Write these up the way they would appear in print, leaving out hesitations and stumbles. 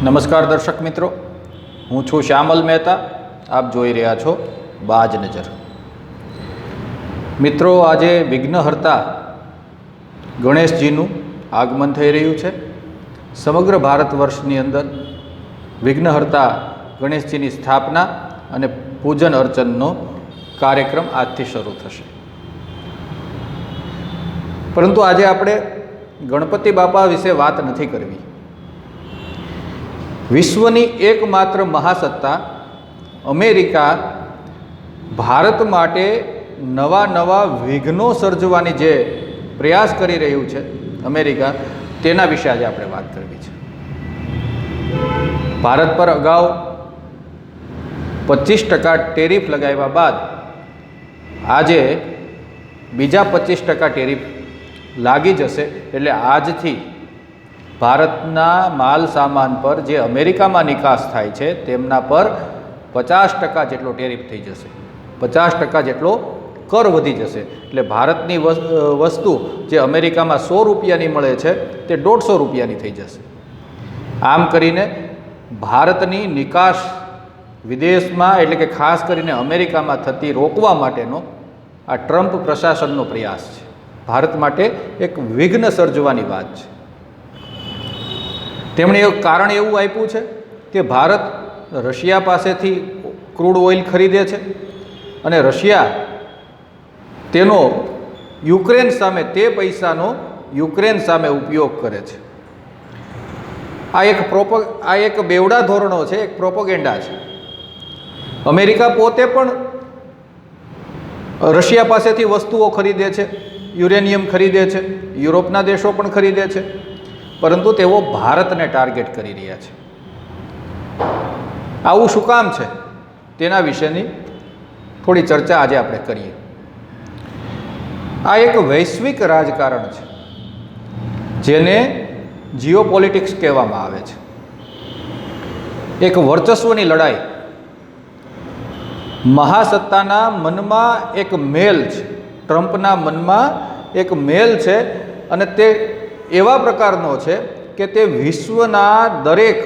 નમસ્કાર દર્શક મિત્રો, હું છું શ્યામલ મહેતા. આપ જોઈ રહ્યા છો બાજ નજર. મિત્રો, આજે વિઘ્નહર્તા ગણેશજીનું આગમન થઈ રહ્યું છે. સમગ્ર ભારત વર્ષની અંદર વિઘ્નહર્તા ગણેશજીની સ્થાપના અને પૂજન અર્ચનનો કાર્યક્રમ આજથી શરૂ થશે. પરંતુ આજે આપણે ગણપતિ બાપા વિશે વાત નથી કરવી. વિશ્વની એકમાત્ર મહાસત્તા અમેરિકા ભારત માટે નવા વિઘ્નો સર્જવાની જે પ્રયાસ કરી રહ્યું છે અમેરિકા, તેના વિશે આજે આપણે વાત કરવી છે. ભારત પર અગાઉ 25% ટેરિફ લગાવ્યા બાદ આજે બીજા 25% ટેરિફ લાગી જશે. એટલે આજથી ભારતના માલ સામાન પર જે અમેરિકામાં નિકાસ થાય છે તેમના પર 50% જેટલો ટેરિફ થઈ જશે, 50% જેટલો કર વધી જશે. એટલે ભારતની વસ્તુ જે અમેરિકામાં 100 રૂપિયાની મળે છે તે 150 રૂપિયાની થઈ જશે. આમ કરીને ભારતની નિકાસ વિદેશમાં એટલે કે ખાસ કરીને અમેરિકામાં થતી રોકવા માટેનો આ ટ્રમ્પ પ્રશાસનનો પ્રયાસ છે. ભારત માટે એક વિઘ્ન સર્જવાની વાત છે. તેમણે એક કારણ એવું આપ્યું છે કે ભારત રશિયા પાસેથી ક્રૂડ ઓઇલ ખરીદે છે અને રશિયા તેનો યુક્રેન સામે તે પૈસાનો યુક્રેન સામે ઉપયોગ કરે છે. આ એક બેવડા ધોરણો છે, એક પ્રોપોગેન્ડા છે. અમેરિકા પોતે પણ રશિયા પાસેથી વસ્તુઓ ખરીદે છે, યુરેનિયમ ખરીદે છે, યુરોપના દેશો પણ ખરીદે છે, પરંતુ તેઓ ભારતને ટાર્ગેટ કરી રહ્યા છે. આવું શું કામ છે તેના વિશેની થોડી ચર્ચા આજે આપણે કરીએ. આ એક વૈશ્વિક રાજકારણ છે જેને જીઓપોલિટિક્સ કહેવામાં આવે છે. એક વર્ચસ્વની લડાઈ. મહાસત્તાના મનમાં એક મેલ છે, ટ્રમ્પના મનમાં એક મેલ છે અને તે એવા પ્રકારનો છે કે તે વિશ્વના દરેક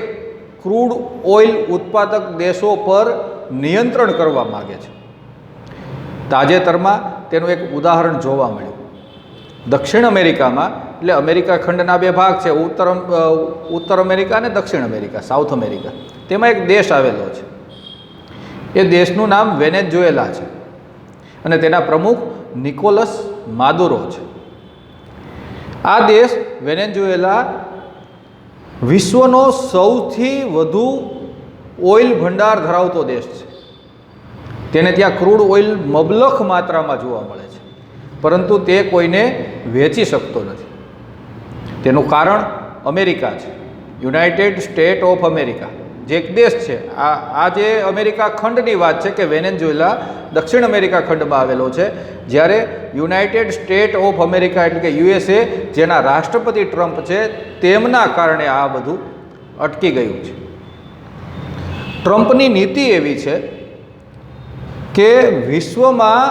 ક્રૂડ ઓઇલ ઉત્પાદક દેશો પર નિયંત્રણ કરવા માગે છે. તાજેતરમાં તેનું એક ઉદાહરણ જોવા મળ્યું. દક્ષિણ અમેરિકામાં, એટલે અમેરિકા ખંડના બે ભાગ છે, ઉત્તર અમેરિકા અને દક્ષિણ અમેરિકા, સાઉથ અમેરિકા. તેમાં એક દેશ આવેલો છે. એ દેશનું નામ વેનેઝુએલા છે અને તેના પ્રમુખ નિકોલસ માદુરો છે. આ દેશ વેનેઝુએલા વિશ્વનો સૌથી વધુ ઓઇલ ભંડાર ધરાવતો દેશ છે. તેને ત્યાં ક્રૂડ ઓઇલ મબલખ માત્રામાં જોવા મળે છે, પરંતુ તે કોઈને વેચી શકતો નથી. તેનું કારણ અમેરિકા છે, યુનાઇટેડ સ્ટેટ ઓફ અમેરિકા, જે એક દેશ છે. આ જે અમેરિકા ખંડની વાત છે કે વેનેઝુએલા દક્ષિણ અમેરિકા ખંડમાં આવેલો છે, જ્યારે યુનાઇટેડ સ્ટેટ ઓફ અમેરિકા એટલે કે USA, જેના રાષ્ટ્રપતિ ટ્રમ્પ છે, તેમના કારણે આ બધું અટકી ગયું છે. ટ્રમ્પની નીતિ એવી છે કે વિશ્વમાં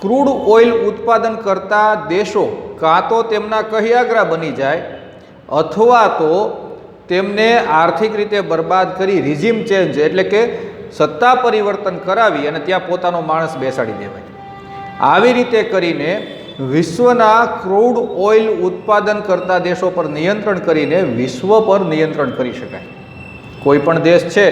ક્રૂડ ઓઇલ ઉત્પાદન કરતા દેશો કાં તો તેમના કહિયાગરા બની જાય અથવા તો તેમને આર્થિક રીતે બરબાદ કરી રિઝિમ ચેન્જ એટલે કે સત્તા પરિવર્તન કરાવી અને ત્યાં પોતાનો માણસ બેસાડી દેવાય. આવી રીતે કરીને વિશ્વના ક્રૂડ ઓઇલ ઉત્પાદન કરતા દેશો પર નિયંત્રણ કરીને વિશ્વ પર નિયંત્રણ કરી શકાય. કોઈ પણ દેશ છે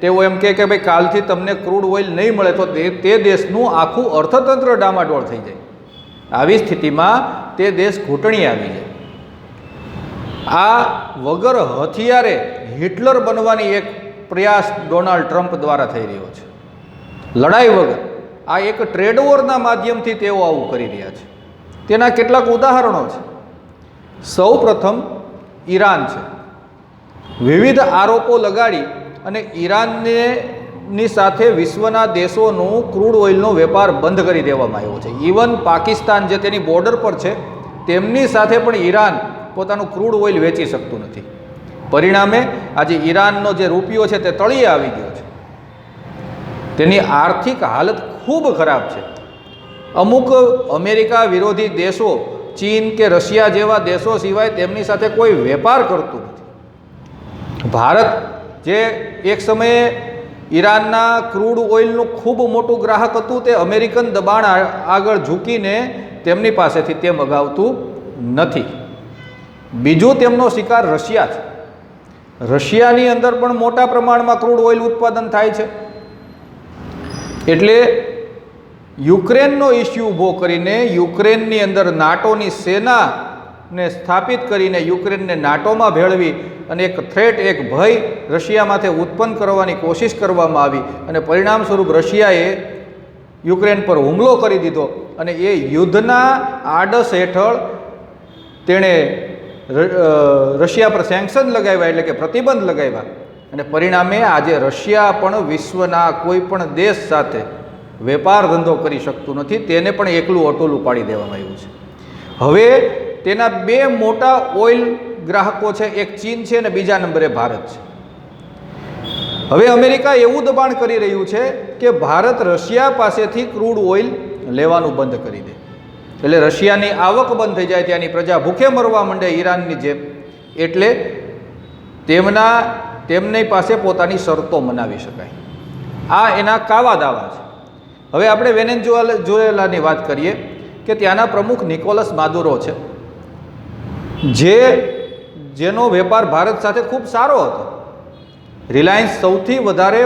તેઓ એમ કહે કે ભાઈ કાલથી તમને ક્રૂડ ઓઇલ નહીં મળે તો તે દેશનું આખું અર્થતંત્ર ડામાડોળ થઈ જાય. આવી સ્થિતિમાં તે દેશ ઘૂંટણી આવી જાય. આ વગર હથિયારે હિટલર બનવાની એક પ્રયાસ ડોનાલ્ડ ટ્રમ્પ દ્વારા થઈ રહ્યો છે. લડાઈ વગર આ એક ટ્રેડ વોરના માધ્યમથી તેઓ આવું કરી રહ્યા છે. તેના કેટલાક ઉદાહરણો છે. સૌ પ્રથમ ઈરાન છે. વિવિધ આરોપો લગાડી અને ઈરાનની સાથે વિશ્વના દેશોનું ક્રૂડ ઓઇલનો વેપાર બંધ કરી દેવામાં આવ્યો છે. ઇવન પાકિસ્તાન જે તેની બોર્ડર પર છે તેમની સાથે પણ ઈરાન પોતાનું ક્રૂડ ઓઇલ વેચી શકતું નથી. પરિણામે આજે ઈરાનનો જે રૂપિયો છે તે તળિયે આવી ગયો છે. તેની આર્થિક હાલત ખૂબ ખરાબ છે. અમુક અમેરિકા વિરોધી દેશો, ચીન કે રશિયા જેવા દેશો સિવાય તેમની સાથે કોઈ વેપાર કરતું નથી. ભારત જે એક સમયે ઈરાનના ક્રૂડ ઓઇલનું ખૂબ મોટું ગ્રાહક હતું, તે અમેરિકન દબાણ આગળ ઝૂકીને તેમની પાસેથી તે મગાવતું નથી. બીજું તેમનો શિકાર રશિયા છે. રશિયાની અંદર પણ મોટા પ્રમાણમાં ક્રૂડ ઓઇલ ઉત્પાદન થાય છે. એટલે યુક્રેનનો ઇસ્યુ ઊભો કરીને યુક્રેનની અંદર નાટોની સેનાને સ્થાપિત કરીને યુક્રેનને નાટોમાં ભેળવી અને એક થ્રેટ, એક ભય રશિયામાંથી ઉત્પન્ન કરવાની કોશિશ કરવામાં આવી અને પરિણામ સ્વરૂપ રશિયાએ યુક્રેન પર હુમલો કરી દીધો અને એ યુદ્ધના આડસ હેઠળ તેણે રશિયા પર સેન્કશન લગાવ્યા, એટલે કે પ્રતિબંધ લગાવ્યા અને પરિણામે આજે રશિયા પણ વિશ્વના કોઈ પણ દેશ સાથે વેપાર ધંધો કરી શકતું નથી. તેને પણ એકલું અટોલું પાડી દેવામાં આવ્યું છે. હવે તેના બે મોટા ઓઇલ ગ્રાહકો છે, એક ચીન છે અને બીજા નંબરે ભારત છે. હવે અમેરિકા એવું દબાણ કરી રહ્યું છે કે ભારત રશિયા પાસેથી ક્રૂડ ઓઇલ લેવાનું બંધ કરી દે, એટલે રશિયાની આવક બંધ થઈ જાય, ત્યાંની પ્રજા ભૂખે મરવા માંડે ઈરાનની જેમ. એટલે તેમની પાસે પોતાની શરતો મનાવી શકાય. આ એના કાવા દાવા છે. હવે આપણે વેનેઝુએલાની વાત કરીએ કે ત્યાંના પ્રમુખ નિકોલસ માદુરો છે, જેનો વેપાર ભારત સાથે ખૂબ સારો હતો. રિલાયન્સ સૌથી વધારે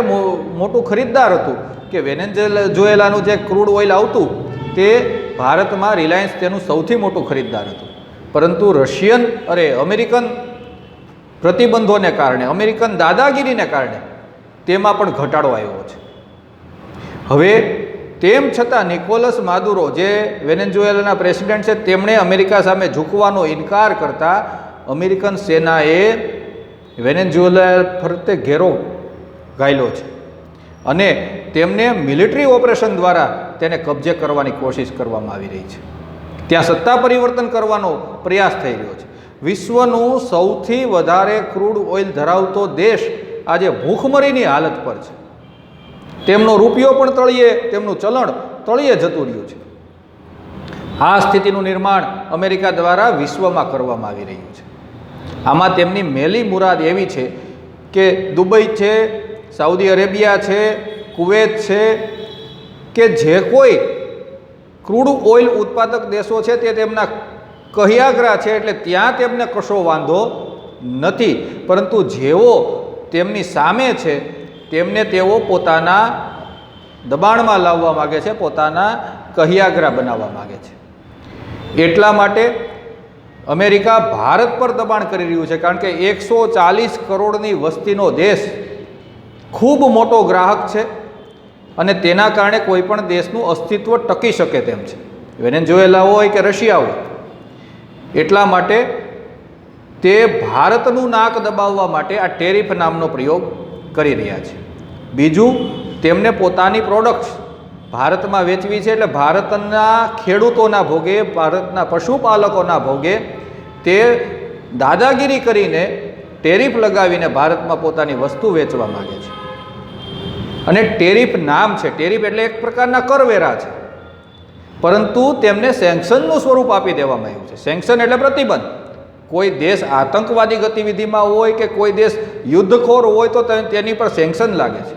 મોટું ખરીદદાર હતું કે વેનેઝુએલાનું જે ક્રૂડ ઓઇલ આવતું તે ભારતમાં રિલાયન્સ તેનું સૌથી મોટું ખરીદદાર હતું. પરંતુ અમેરિકન પ્રતિબંધોને કારણે, અમેરિકન દાદાગીરીને કારણે તેમાં પણ ઘટાડો આવ્યો છે. હવે તેમ છતાં નિકોલસ માદુરો, જે વેનેઝુએલાના પ્રેસિડેન્ટ છે, તેમણે અમેરિકા સામે ઝૂકવાનો ઇનકાર કરતા અમેરિકન સેનાએ વેનેઝુએલા ફરતે ઘેરો ગાળ્યો છે અને તેમને મિલિટરી ઓપરેશન દ્વારા તેને કબજે કરવાની કોશિશ કરવામાં આવી રહી છે. ત્યાં સત્તા પરિવર્તન કરવાનો પ્રયાસ થઈ રહ્યો છે. વિશ્વનું સૌથી વધારે ક્રૂડ ઓઇલ ધરાવતો દેશ આજે ભૂખમરીની હાલત પર છે. તેમનો રૂપિયો પણ તળિયે, તેમનું ચલણ તળિયે જતું રહ્યું છે. આ સ્થિતિનું નિર્માણ અમેરિકા દ્વારા વિશ્વમાં કરવામાં આવી રહ્યું છે. આમાં તેમની મેલી મુરાદ એવી છે કે દુબઈ છે, સાઉદી અરેબિયા છે, કુવેત છે, કે જે કોઈ ક્રૂડ ઓઇલ ઉત્પાદક દેશો છે તે તેમના કહ્યાગ્રા છે, એટલે ત્યાં તેમને કશો વાંધો નથી. પરંતુ જેઓ તેમની સામે છે તેમને તેઓ પોતાના દબાણમાં લાવવા માગે છે, પોતાના કહ્યાગ્રા બનાવવા માગે છે. એટલા માટે અમેરિકા ભારત પર દબાણ કરી રહ્યું છે, કારણ કે 140 કરોડની વસ્તીનો દેશ, ખૂબ મોટો ગ્રાહક છે અને તેના કારણે કોઈ પણ દેશનું અસ્તિત્વ ટકી શકે તેમ છે, વેનેઝુએલા હોય કે રશિયા હોય. એટલા માટે તે ભારતનું નાક દબાવવા માટે આ ટેરિફ નામનો પ્રયોગ કરી રહ્યા છે. બીજું, તેમને પોતાની પ્રોડક્ટ્સ ભારતમાં વેચવી છે, એટલે ભારતના ખેડૂતોના ભોગે, ભારતના પશુપાલકોના ભોગે તે દાદાગીરી કરીને ટેરિફ લગાવીને ભારતમાં પોતાની વસ્તુ વેચવા માગે છે. અને ટેરિફ નામ છે, ટેરિફ એટલે એક પ્રકારના કરવેરા છે, પરંતુ તેમને સેન્કશનનું સ્વરૂપ આપી દેવામાં આવ્યું છે. સેન્કશન એટલે પ્રતિબંધ. કોઈ દેશ આતંકવાદી ગતિવિધિમાં હોય કે કોઈ દેશ યુદ્ધખોર હોય તો તેની પર સેન્કશન લાગે છે.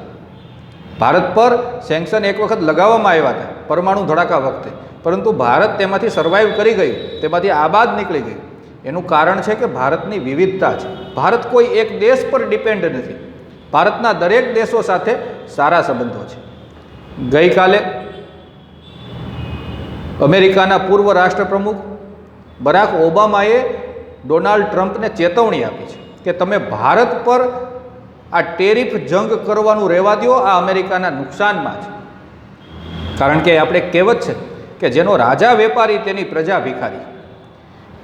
ભારત પર સેન્કશન એક વખત લગાવવામાં આવ્યા હતા પરમાણુ ધડાકા વખતે, પરંતુ ભારત તેમાંથી સર્વાઈવ કરી ગયું, તેમાંથી આબાદ નીકળી ગયું. એનું કારણ છે કે ભારતની વિવિધતા છે. ભારત કોઈ એક દેશ પર ડિપેન્ડ નથી. ભારતના દરેક દેશો સાથે સારા સંબંધો છે. ગઈકાલે અમેરિકાના પૂર્વ રાષ્ટ્રપ્રમુખ બરાક ઓબામાએ ડોનાલ્ડ ટ્રમ્પને ચેતવણી આપી છે કે તમે ભારત પર આ ટેરિફ જંગ કરવાનું રહેવા દો, આ અમેરિકાના નુકસાનમાં છે. કારણ કે આપણે કહેવત છે કે જેનો રાજા વેપારી તેની પ્રજા ભિખારી.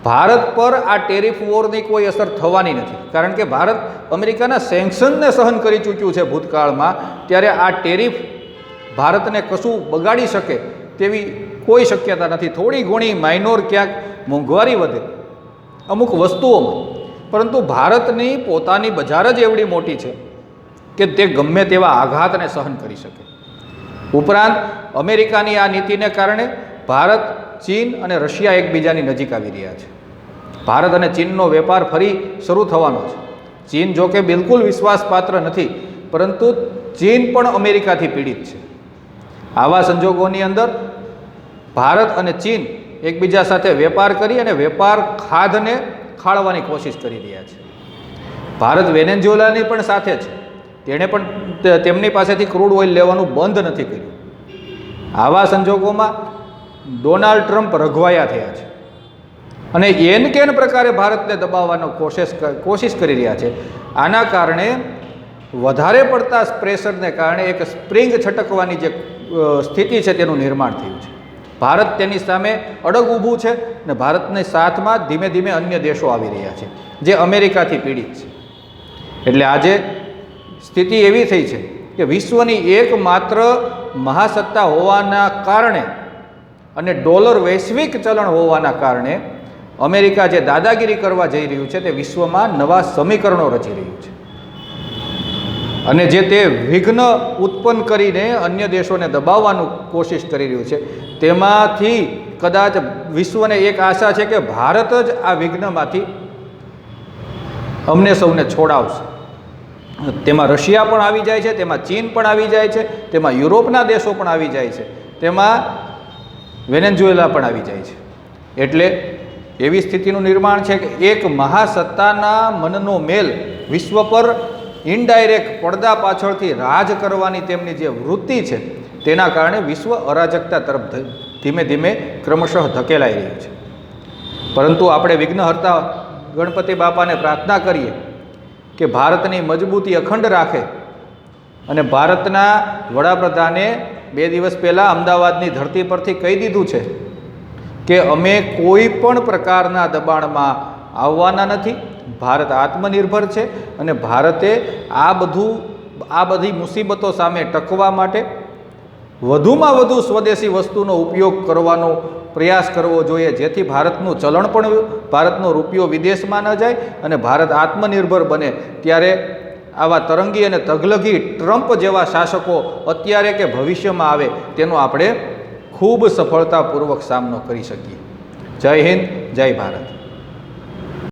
ભારત પર આ ટેરિફ વોરની કોઈ અસર થવાની નથી, કારણ કે ભારત અમેરિકાના સેન્કશનને સહન કરી ચૂક્યું છે ભૂતકાળમાં. ત્યારે આ ટેરિફ ભારતને કશું બગાડી શકે તેવી કોઈ શક્યતા નથી. થોડી ઘણી માઇનોર ક્યાંક મોંઘવારી વધે અમુક વસ્તુઓમાં, પરંતુ ભારતની પોતાની બજાર જ એવડી મોટી છે કે તે ગમે તેવા આઘાતને સહન કરી શકે. ઉપરાંત અમેરિકાની આ નીતિને કારણે ભારત, ચીન અને રશિયા એકબીજાની નજીક આવી રહ્યા છે. ભારત અને ચીનનો વેપાર ફરી શરૂ થવાનો છે. ચીન જો કે બિલકુલ વિશ્વાસપાત્ર નથી, પરંતુ ચીન પણ અમેરિકાથી પીડિત છે. આવા સંજોગોની અંદર ભારત અને ચીન એકબીજા સાથે વેપાર કરી અને વેપાર ખાધને ખાળવાની કોશિશ કરી રહ્યા છે. ભારત વેનેઝુએલાની પણ સાથે છે, તેણે પણ તેમની પાસેથી ક્રૂડ ઓઇલ લેવાનું બંધ નથી કર્યું. આવા સંજોગોમાં ડોનાલ્ડ ટ્રમ્પ રઘવાયા થયા છે અને એન કેન પ્રકારે ભારતને દબાવવાનો કોશિશ કરી રહ્યા છે. આના કારણે વધારે પડતા પ્રેશરને કારણે એક સ્પ્રિંગ છટકવાની જે સ્થિતિ છે તેનું નિર્માણ થયું છે. ભારત તેની સામે અડગ ઊભું છે અને ભારતની સાથમાં ધીમે ધીમે અન્ય દેશો આવી રહ્યા છે જે અમેરિકાથી પીડિત છે. એટલે આજે સ્થિતિ એવી થઈ છે કે વિશ્વની એકમાત્ર મહાસત્તા હોવાના કારણે અને ડોલર વૈશ્વિક ચલણ હોવાના કારણે અમેરિકા જે દાદાગીરી કરવા જઈ રહ્યું છે તે વિશ્વમાં નવા સમીકરણો રચી રહ્યું છે અને જે તે વિઘ્ન ઉત્પન્ન કરીને અન્ય દેશોને દબાવવાનું કોશિશ કરી રહ્યું છે. તેમાંથી કદાચ વિશ્વને એક આશા છે કે ભારત જ આ વિઘ્નમાંથી અમને સૌને છોડાવશે. તેમાં રશિયા પણ આવી જાય છે, તેમાં ચીન પણ આવી જાય છે, તેમાં યુરોપના દેશો પણ આવી જાય છે, તેમાં વેનેઝુએલા પણ આવી જાય છે. એટલે એવી સ્થિતિનું નિર્માણ છે કે એક મહાસત્તાના મનનો મેલ વિશ્વ પર ઇનડાયરેક્ટ પડદા પાછળથી રાજ કરવાની તેમની જે વૃત્તિ છે તેના કારણે વિશ્વ અરાજકતા તરફ ધીમે ધીમે ક્રમશઃ ધકેલાઈ રહ્યું છે. પરંતુ આપણે વિઘ્નહર્તા ગણપતિ બાપાને પ્રાર્થના કરીએ કે ભારતની મજબૂતી અખંડ રાખે. અને ભારતના વડાપ્રધાને 2 દિવસ પહેલાં અમદાવાદની ધરતી પરથી કહી દીધું છે કે અમે કોઈ પણ પ્રકારના દબાણમાં આવવાના નથી. ભારત આત્મનિર્ભર છે અને ભારતે આ બધી મુસીબતો સામે ટકવા માટે વધુમાં વધુ સ્વદેશી વસ્તુનો ઉપયોગ કરવાનો પ્રયાસ કરવો જોઈએ, જેથી ભારતનું ચલણ પણ, ભારતનો રૂપિયો વિદેશમાં ન જાય અને ભારત આત્મનિર્ભર બને. ત્યારે આવા તરંગી અને તગલગી ટ્રમ્પ જેવા શાસકો અત્યારે કે ભવિષ્યમાં આવે તેનો આપણે ખૂબ સફળતાપૂર્વક સામનો કરી શકીએ. જય હિન્દ, જય ભારત.